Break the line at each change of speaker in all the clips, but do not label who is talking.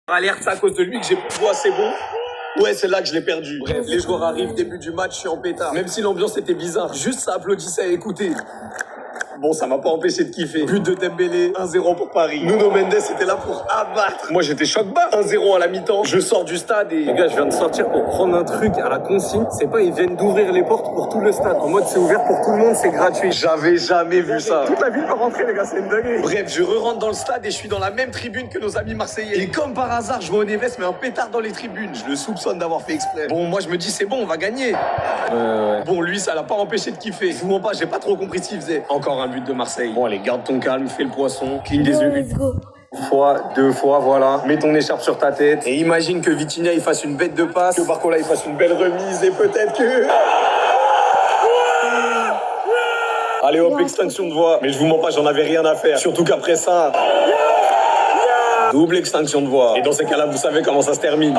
Alerte, c'est à cause de lui que j'ai plus de voix, c'est bon. Ouais, c'est là que je l'ai perdu. Bref, les joueurs arrivent, début du match, je suis en pétard. Même si l'ambiance était bizarre, juste ça applaudissait à écouter. Bon, ça m'a pas empêché de kiffer. But de Dembélé, 1-0 pour Paris. Nuno Mendes était là pour abattre. Moi, j'étais choc-bas. 1-0 à la mi-temps. Je sors du stade et... Les gars, je viens de sortir pour prendre un truc à la consigne. C'est pas, ils viennent d'ouvrir les portes pour tout le stade. En mode, c'est ouvert pour tout le monde, c'est gratuit. J'avais jamais vu ça. Toute la ville peut rentrer, les gars, c'est une dinguerie. Bref, je re-rentre dans le stade et je suis dans la même tribune que nos amis marseillais. Et comme par hasard, je vois Oneves met un pétard dans les tribunes. Je le soupçonne d'avoir fait exprès. Bon, moi, je me dis, c'est bon, on va gagner. Bon, lui, ça l'a pas empêché de kiffer. Je vous mens pas, j'ai pas trop compris ce qu'il faisait. Encore un but de Marseille. Bon, allez, garde ton calme, fais le poisson, cligne des yeux.
Let's go.
Une fois, deux fois, voilà. Mets ton écharpe sur ta tête. Et imagine que Vitinha, il fasse une bête de passe. Que Barcola, il fasse une belle remise. Et peut-être que... Allez hop, extinction de voix. Mais je vous mens pas, j'en avais rien à faire. Surtout qu'après ça... Double extinction de voix. Et dans ces cas-là, vous savez comment ça se termine.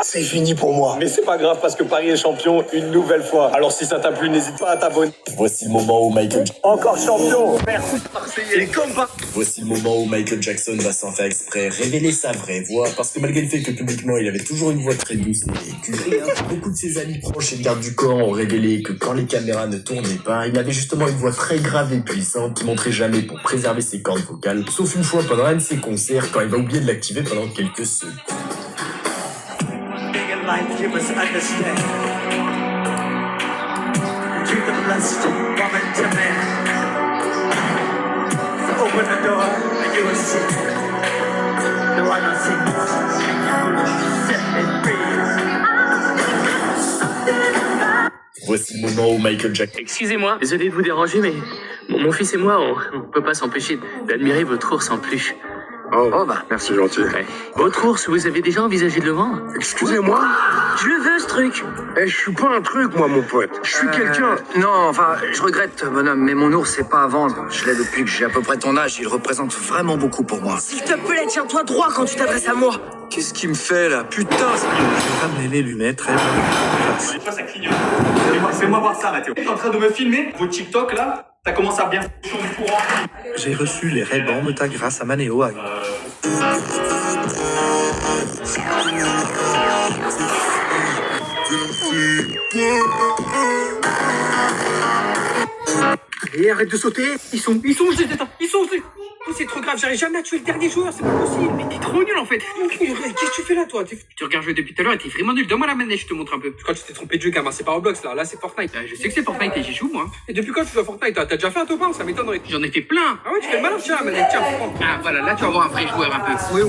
C'est fini pour moi. Mais c'est pas grave parce que Paris est champion une nouvelle fois. Alors si ça t'a plu, n'hésite pas à t'abonner.
Voici le moment où Michael...
Encore champion. Merci Marseillais. Et comme pas...
Voici le moment où Michael Jackson va sans faire exprès révéler sa vraie voix, parce que malgré le fait que publiquement il avait toujours une voix très douce et éculée, beaucoup de ses amis proches et de gardes du corps ont révélé que quand les caméras ne tournaient pas, il avait justement une voix très grave et puissante qui montrait jamais pour préserver ses cordes vocales, sauf une fois pendant un de ses concerts quand il va oublier de l'activer pendant quelques secondes.
Life give us understand. To the blessed woman to man. So open the door and you will see. The one I see. Set me free.
Voici le moment où Michael Jackson...
Excusez-moi, désolé de vous déranger, mais mon fils et moi, on peut pas s'empêcher d'admirer votre ours en peluche.
Oh bah, merci gentil.
Ouais. Votre ours, vous avez déjà envisagé de le vendre?
Excusez-moi.
Je le veux, ce truc.
Je suis pas un truc, moi, mon pote. Je suis quelqu'un.
Non, enfin, je regrette, bonhomme, mais mon ours, c'est pas à vendre. Je l'ai depuis que j'ai à peu près ton âge. Il représente vraiment beaucoup pour moi.
S'il te plaît, tiens-toi droit quand tu t'adresses à moi.
Qu'est-ce qu'il me fait, là? Putain, ça...
Ramener les lunettes, très bien.
Des fois, ça clignote. Fais-moi voir ça, Mathéo. T'es en train de me filmer vos TikTok, là? Ça commence à bien sur du courant.
J'ai reçu les Ray-Ban de ta grâce à Manéo.
Et arrête de sauter. Ils sont, c'est trop grave, j'arrive jamais à tuer le dernier joueur, c'est pas possible. Mais t'es trop nul en fait. Qu'est-ce que tu fais là, toi? Tu regardes jouer depuis tout à l'heure et t'es vraiment nul. Donne-moi la manette, je te montre un peu. Quand tu t'es trompé de jeu, gamin, c'est pas Roblox là, c'est Fortnite. Je sais que c'est Fortnite et j'y joue moi. Et depuis quand tu joues à Fortnite? T'as déjà fait un top 1, ça m'étonnerait. J'en ai fait plein. Ah ouais, tu fais le malin, tiens, la manette, tiens, prends. Ah voilà, là tu vas voir un vrai joueur un peu. Oui,